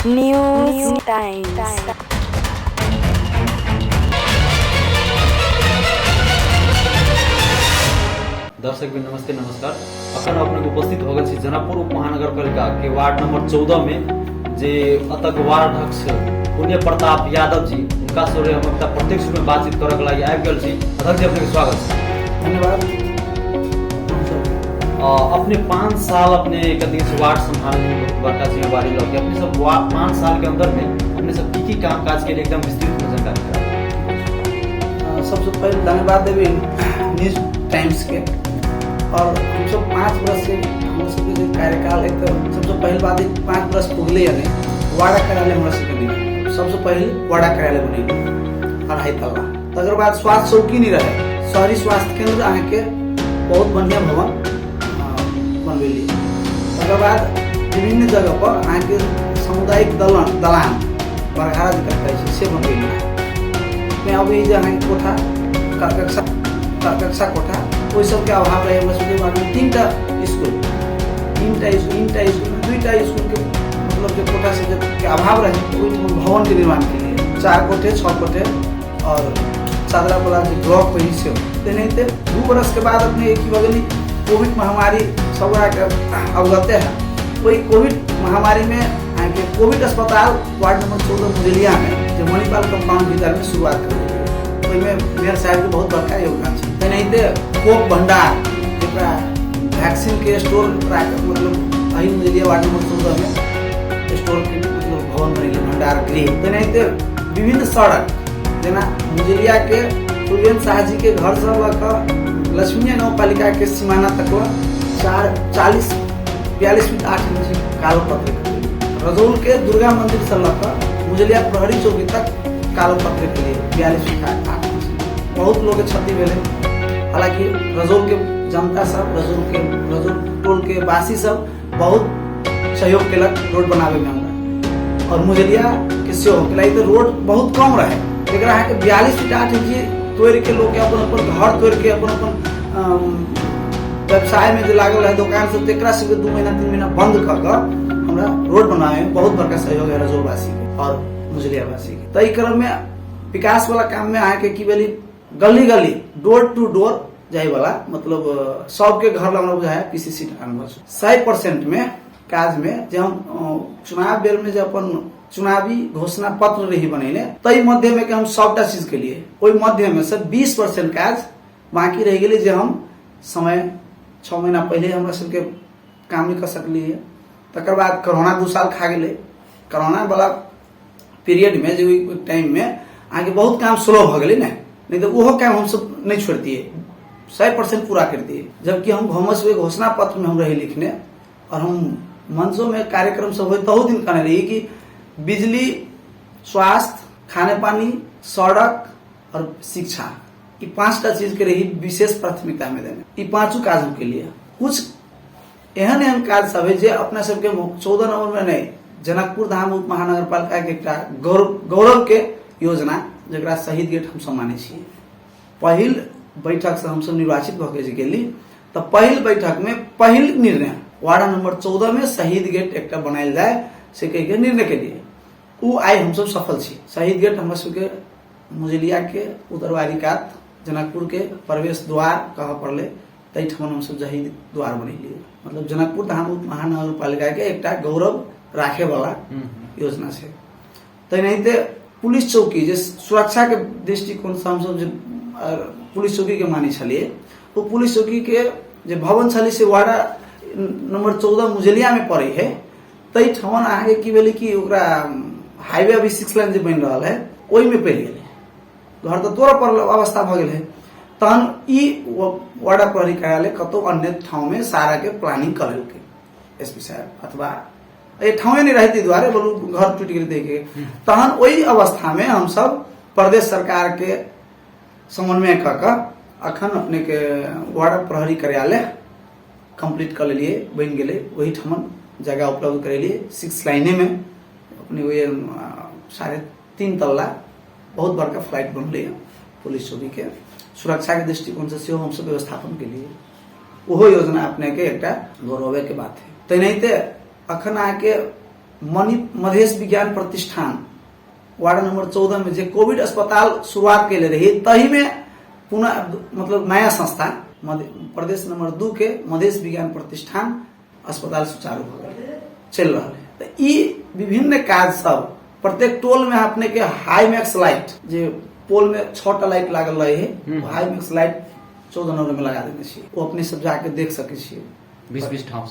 News times. दर्शक भी नमस्ते नमस्कार। अखन अपने उपस्थित हो गए जनकपुर उप महानगर पालिका के वार्ड नंबर 14 में जे अतक वार्ड अध्यक्ष पुण्य प्रताप यादव जी उनका से हम एकटा प्रत्यक्ष में बातचीत करे के लागि आबि गेल छी। अध्यक्ष जी अपने के स्वागत है। धन्यवाद। अपने 5 साल अपने कदी से वार्ड संभालने में बड़का जिम्मेवारी लगे। अपने सब 5 साल के अंदर में अपने सब की काम काज के लिए एकदम विस्तृत में जानकारी करें। सबसे पहले धन्यवाद देवी न्यूज टाइम्स के। और हम सब 5 वर्ष से हम सबके जो कार्यकाल एक तो सबसे पहले बात 5 वर्ष पुगले यानी वाड़ा कार्यालय हमारा सबके सबसे पहले वाड़ा कार्यालय बने अढ़ाई तल्ला। तकर बाद स्वास्थ्य चौकी नहीं रहे, शहरी स्वास्थ्य केंद्र आके के बहुत बढ़िया भवन बनवेली। तकर बाद विभिन्न जगह पर आके सामुदायिक दलान बरघारा जी करते से बनवेली। में अभी जहाँ कोठा कक्षा कोठा वही सबके अभाव रहे। बाद में 3टा स्कूल में 2टा स्कूल के मतलब जो कोठा से के अभाव रहे भवन के निर्माण के लिए 4 कोठे 6 कोठे और चादरा वाला जो ब्लॉक वही से नहीं थे। 2 वर्ष के बाद अपने एक ही बगली कोविड महामारी सब अवगत है। वही कोविड महामारी में आके कोविड अस्पताल वार्ड नंबर 14 मुजलिया में जो मणिपाल कंपाउंड भीतर में शुरुआत कर मेयर साहब के बहुत बड़का योगदान है। नहीं थे कोक भंडार वैक्सीन के स्टोर मतलब अही मुजलिया वार्ड नंबर 14 में स्टोर के मतलब भवन बने भंडार गृह। नहीं थे विभिन्न सड़क जना मुजलिया के कुलवेंद्र शाह जी के घर से लग लक्ष्मी नगर पालिका के सीमाना तक 42 फीट 8 इंच कालो पत्र। रजौल के दुर्गा मंदिर से लग मुजलिया प्रहरी चौकी तक कालो पत्र के लिए 42 फीट 8 इंच बहुत लोग क्षति भेले। हालांकि रजौल के जनता सब रजौल टोल के वासी सब बहुत सहयोग केलक रोड बनावे में हमरा। और मुजलिया के सहयोग के तो रोड बहुत कम रहे एकरा है 42 फीट 8 इंच तोड़ के लोग अपन घर तोड़ के अपन व्यवसाय में जो लागल है दुकान से 2 महीना 3 महीना बंद कर हमरा रोड बनावे में बहुत बड़का सहयोग है रजौल वासी के और मुजलिया वासी के। तो क्रम में विकास वाला काम में आके की बेली गली गली डोर टू डोर जाए वाला मतलब सबके घर लग बुझाया पीसीसी 100% में काज में जब हम चुनाव बेर में जब अपन चुनावी घोषणा पत्र रही बनेले तई मध्य में के हम सबटा चीज के लिए ओई मध्य में से 20% काज बाकी रह गए जो हम समय 6 महीना पहले हमरा सबके काम नहीं कर सकली है। तकर बाद कोरोना 2 साल खा गए। कोरोना वाला पीरियड में जो टाइम में आगे बहुत काम स्लो हो गए नहीं तो वो काम हम सब नहीं छोड़ दिए 100% पूरा कर दिए। जबकि हम घमस हुए घोषणा पत्र में हम रहे लिखने और हम मंचों में कार्यक्रम सब हुए तो दिन कहने रही कि बिजली स्वास्थ्य खाने पानी सड़क और शिक्षा ये 5टा चीज के रही विशेष प्राथमिकता में देने। ये 5 काजों के लिए कुछ एहन काज सब है जो अपना सबके 14 नंबर में नहीं जनकपुर धाम उप महानगर पालिका के गौरव के योजना जरा शहीद गेट हम सब माने छिए। पहिल बैठक से हम सब निर्वाचित भगे गेली तो पहिल बैठक में पहिल निर्णय वार्ड नंबर 14 में शहीद गेट एक बनायल जाए से कह के निर्णय के लिए वो आई हम सब सफल छी। शहीद गेट हम सबके मुजलिया के उत्तरवारी कात जनकपुर के प्रवेश द्वार कह पड़ले तई ठमन हम सब शहीद द्वार बनेलिए मतलब जनकपुर धाम उप महानगर पालिका के एक गौरव राखे वाला योजना से। तो नहीं तो पुलिस चौकी जे सुरक्षा के दृष्टिकोण से हम सब पुलिस चौकी के मानी छलिए वो पुलिस चौकी के जे भवन छली से वार्ड नंबर 14 मुजलिया में पड़े है तई ठमन आगे की बेली कि ओकरा हाईवे अभी 6 लाइन जो बन रहा है ओई में पड़ गए घर तो तोड़ पर अवस्था भ गए तहन ई वार्ड प्रहरी कार्यालय कतो अन्य ठाव में सारा के प्लानिंग करल के एसपी साहब अथवा ये ठावे नहीं रहती द्वारे बोलू घर टूट गए देखे तहन वही अवस्था में हम सब प्रदेश सरकार के समन्वय कर अखन अपने के वार्ड प्रहरी कार्यालय कंप्लीट कर लिए बन गए वही ठमन जगह उपलब्ध कर लिए 6 लाइने में अपने वही 3.5 तल्ला बहुत बड़का फ्लाइट बनले पुलिस चौकी के सुरक्षा के दृष्टिकोण से हम सब व्यवस्थापन के लिए वो योजना अपने के एक गौरव के बात है। तो नहीं अखन आके मधेश विज्ञान प्रतिष्ठान वार्ड नंबर 14 में जे कोविड अस्पताल शुरुआत के रही तही में पुनः मतलब नया संस्था प्रदेश नंबर 2 के मधेश विज्ञान प्रतिष्ठान अस्पताल सुचारू हो गए चल रहा है। तो ई विभिन्न कार्य सब प्रत्येक टोल में अपने के हाई मैक्स लाइट जे पोल में 6टा लाइट लागल रहे है हाई मैक्स लाइट 14 नंबर में लगा देने चाहिए वो अपने सब जाके देख सके छिए 20 ठाम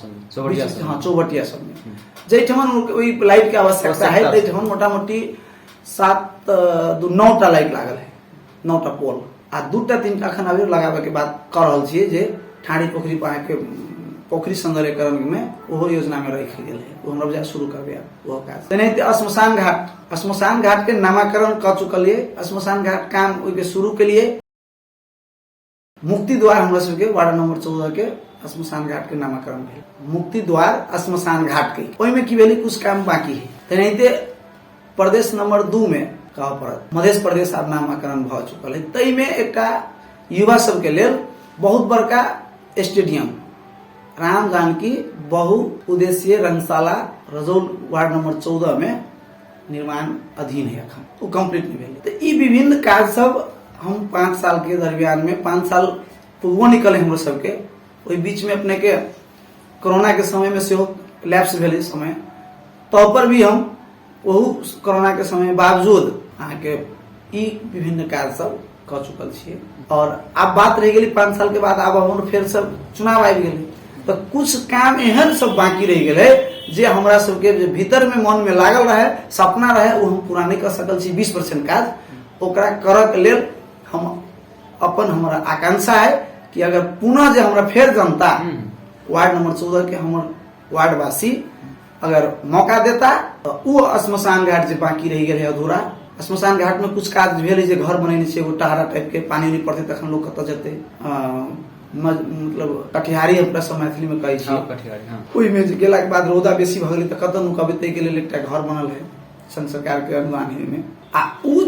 चौबटिया सब में जैठमन वही लाइट के आवश्यकता है तैठमन मोटा मोटी 9टा लाइट लागल है 9टा पोल आ 2-3 अखन अभी लगाबे के बात कर रहल छिए जे ठाड़ी पोखरी पाए के पोखरी सौंदर्यकरण में ओहो योजना में रख गेल है वो हमरा शुरू करबे वो काज तेनाहिते श्मशान घाट के नामकरण कर चुकलिए श्मशान घाट काम ओके शुरू के लिए मुक्ति द्वार हमरा सबके वार्ड नंबर 14 के श्मशान घाट के नामकरण भेल मुक्ति द्वार श्मशान घाट के ओहि में की भेली कुछ काम बाकी है तेनाहिते प्रदेश नंबर 2 में कह पड़त मध्य प्रदेश आब नामकरण भ चुकल है तई में एकटा युवा सब के लेल बहुत बड़का स्टेडियम राम जानकी बहुउद्देशीय रंगशाला रजौल वार्ड नंबर 14 में निर्माण अधीन है अखन वो कंप्लीट नहीं भेल तो ई विभिन्न कार्य सब हम 5 साल के दरमियान में 5 साल पूर्व निकले हम सबके ओहि बीच में अपने के कोरोना के समय में से लैप्स भेले समय तो पर भी हम वहू कोरोना के समय बावजूद के ई विभिन्न कार्य सब कर चुकल छिए और अब बात रह गई 5 साल के बाद अब हम फिर सब चुनाव आबि गेलै तो कुछ काम एहन सब बाकी रह गेलै जे हमरा सबके भीतर में मन में लागल रहे सपना रहे वो हम पूरा नहीं कर सकल छी 20% काज ओकरा करक लेल हम अपन हमारा आकांक्षा है कि अगर पुनः जो हमरा फिर जनता वार्ड नंबर 14 के हमर वार्डवासी अगर मौका देता तो वो श्मशान घाट जो बाकी रह गए अधूरा श्मशान घाट में कुछ काज भेल जे घर बनेने छै एगो टहरा टाइप के पानी नहीं पड़ते तखन लोग कत जेते मतलब कटिहारी अपना सब मैथिली में कहै छी ओहि में गेला के बाद रौदा बेसी भ गेलै त कत नुकबे तै के लेल एकटा घर बनल है संघ सरकार के अनुदान में आ उ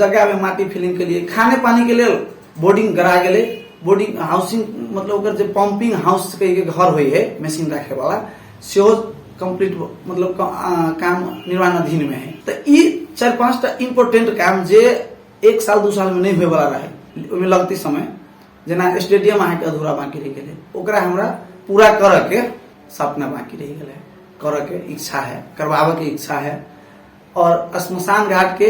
जगह में माटी फिलिंग के लिए खाने पानी के लिए बोर्डिंग करा गेले बोर्डिंग हाउसिंग मतलब ओकर जे पंपिंग हाउस के घर होय है मशीन रखे वाला सेहो कंप्लीट मतलब काम निर्माण अधीन में है तो ई 4-5टा इम्पोर्टेंट काम जे 1 साल 2 साल में नहीं होय वाला रहे ओमे लगती समय जना स्टेडियम आके अधूरा बाकी रह गेले ओकरा हमरा पूरा कर के सपना बाकी रह गेले कर के इच्छा है करवावे के इच्छा है और श्मशान घाट के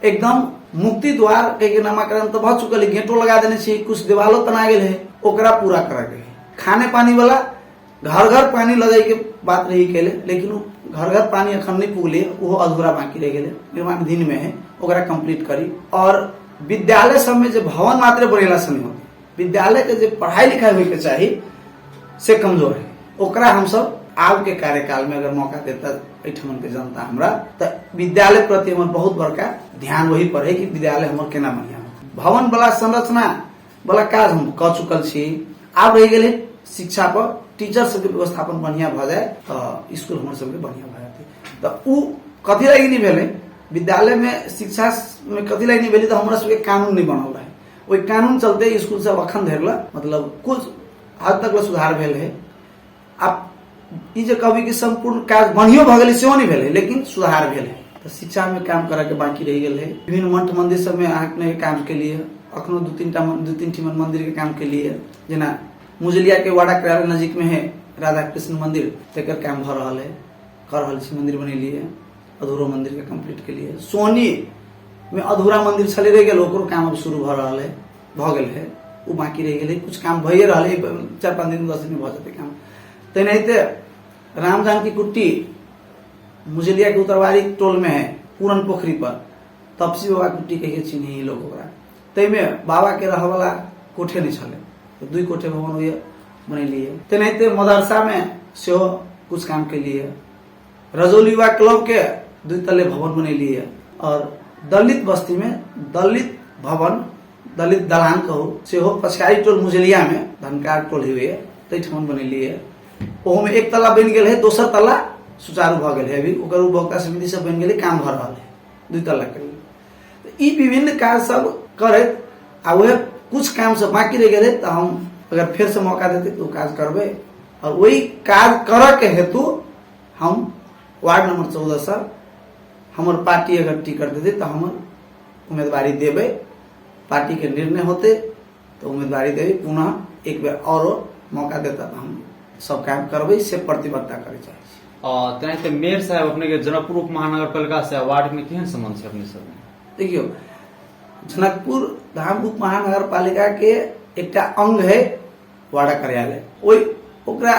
एकदम मुक्ति द्वार के नामकरण तो बहुत चुकल गेटो लगा देने छी कुछ देवालो तना गेल है ओकरा पूरा करे के खाने पानी वाला घर घर पानी लगाई के बात रही केले लेकिन घर घर पानी अखन नहीं पुगले वो अधूरा बाकी रह गेले निर्माण अधीन में है ओकरा कंप्लीट करी और विद्यालय सब में जो भवन मात्र बनेला से नहीं हो विद्यालय के जो पढ़ाई लिखाई होय के चाहिए से कमजोर है ओकरा हम सब आग के कार्यकाल में अगर मौका देता एठमन के जनता हमरा तो विद्यालय प्रति हमर बहुत बड़का ध्यान वही पर है कि विद्यालय हमर केना बढ़िया भवन वाला संरचना वाला काज हम कर चुकल छी आब रह गेले शिक्षा पर टीचर सब के व्यवस्थापन बढ़िया भ जाए तो स्कूल हमर सब के बढ़िया भ जाते तो उ कथि लागि नहीं भेले विद्यालय में शिक्षा में कथि लागि नहीं भेले तो हमरा सब के कानून नहीं बनल रहे ओई कानून चलते स्कूल सब अखन धरला मतलब कुछ हद तक सुधार भेल है अब ई जे कभी कि संपूर्ण काज बढ़िया भ गेलै सेहो नहीं भेलै लेकिन सुधार भेल है तो शिक्षा में काम करे के बाकी रह गेल है विभिन्न मठ मंदिर सब में आके काम के लिए अखनो 2-3 ठी मंदिर के काम के लिए जना मुजलिया के वाड़ा कार्यालय नजीक में है राधा कृष्ण मंदिर तेकर काम भ रहल है कर रहल छी मंदिर बनेलिए अधूरो मंदिर के कंप्लीट के लिए सोनी में अधूरा मंदिर चले रह गेल ओकरो काम अब शुरू भ रहल है भ गेल है वो बाकी रह गेल कुछ काम भइए रहल है 4-5 दिन 10 दिन में भ जेतै काम तेनाहिते राम जानकी कुट्टी मुजलिया के उत्तरवारी टोल में है पूरन पोखरी पर तपसी बाबा कुट्टी कहिए चिन्ही लोग ओकरा तै में बाबा के रह वाला कोठे नहीं छले तो 2 कोठे भवन हुए बनेलिए तेनाहिते मदरसा में सेहो कुछ काम के लिए रजौली युवा क्लब के 2 तल्ले भवन बनेलिए और दलित बस्ती में दलित भवन दलित दलान कहो सेहो पछाड़ी टोल मुजलिया में धनकार टोल हुए तै ठमन बनेलिए ओहो में 1 तल्ला बन गेल है दोसर तल्ला सुचारू भ गेल है अभी ओकर उपभोक्ता समिति सब बन गेल काम भ रहल है 2 तल्ला के लिए ई विभिन्न कार्य सब करे आ वह कुछ काम सब बाकी रह गेले तो हम अगर फिर से मौका देते तो काज करबे और वही काज करे के हेतु हम वार्ड नंबर 14 से हमार पार्टी अगर टिकट दे तो हम उम्मीदवारी देवे, पार्टी के निर्णय होते तो उम्मीदवारी देवे, पुनः एक बेर और मौका देता तो हम सब काम करबे से प्रतिबद्धता करे चाहिए। तेनाहिते मेयर साहब अपने के जनकपुर उप महानगर पालिका से वार्ड में केहन संबंध छै अपने सब? देखियो, जनकपुर धाम उप महानगर पालिका के एकटा अंग है वाड़ा कार्यालय। ओकरा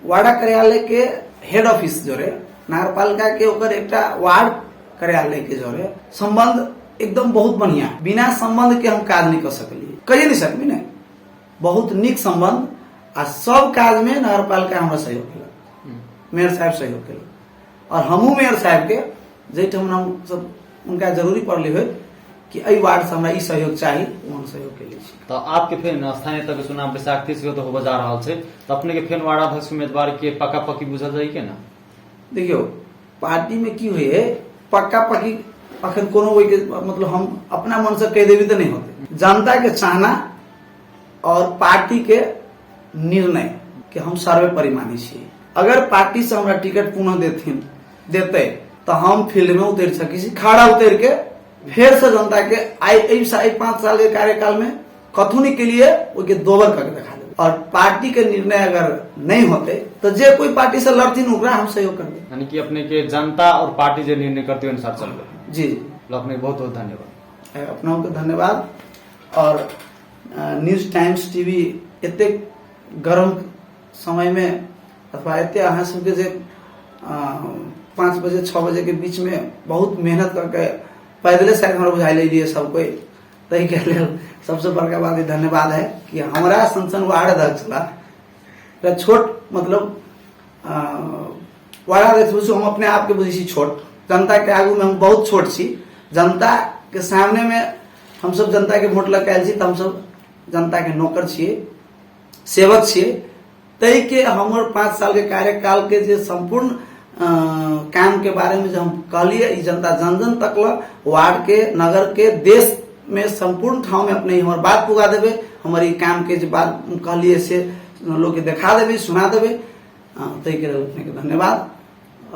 वाड़ा कार्यालय के हेड ऑफिस जोरे नगर पालिका के ओकर एकटा वार्ड कार्यालय के जोरे संबंध एकदम बहुत बढ़िया, बिना संबंध के हम काज नहीं कर सकली, कहिए नहीं सकबी ने, बहुत निक संबंध आ सब काज में नगर पालिका हमरा सहयोग केलक, मेयर साहब सहयोग केलक और हमहू मेयर साहब के जैठम हम सब उनका जरूरी पड़ले हो कि अई वार्ड से हमरा ई सहयोग चाहिए, वहाँ सहयोग के लिए। तो आपके फेन स्थानीय तक चुनाव बैसाख 30 के तो हो जा रहा है, तो अपने के फेन वार्ड अध्यक्ष उम्मीदवार के पक्का पक्की बुझल जाए के ना? देखियो, पार्टी में की हुई है पक्का पक्की अखन कोनो वही के मतलब हम अपना मन से कह देवी तो नहीं होते, जनता के चाहना और पार्टी के निर्णय के हम सर्वोपरि मानी छी। अगर पार्टी से हमरा टिकट पुनः देते तो हम फील्ड में उतर सकी, खड़ा उतर के फिर से जनता के 5 साल के कार्यकाल में कथुनी के लिए उसके दोबर करके दिखा दे। और पार्टी के निर्णय अगर नहीं होते तो जे कोई पार्टी से लड़ती ओकरा हम सहयोग कर दे, यानी कि अपने के जनता और पार्टी जो निर्णय करते हुए अनुसार चल रहे। जी अपने बहुत बहुत धन्यवाद। अपना को धन्यवाद। और न्यूज टाइम्स टीवी इतने गर्म समय में अथवा इतने अहाँ सबके जे 5 बजे 6 बजे के बीच में बहुत मेहनत करके पैदले शायद हमारा बुझाई लिए सब कोई, तही के लिए सबसे बड़का बात धन्यवाद है कि हमारा संसद वार्ड अध्यक्ष ला छोट मतलब वार्ड अध्यक्ष हम अपने आप के बुझी छोट, जनता के आगू में हम बहुत छोट छी, जनता के सामने में हम सब जनता के वोट लगायल छी, हम सब जनता के नौकर छिए, सेवक छिए। तई के हमर 5 साल के कार्यकाल के जे संपूर्ण काम के बारे में जो हम कहलिए जनता जन जन तक वार्ड के नगर के देश में संपूर्ण ठाव में अपने हमारे बात पुगा देवे, हमारी काम के जो बात कहलिए से लोग के दिखा देवे, सुना देवे। तई के धन्यवाद।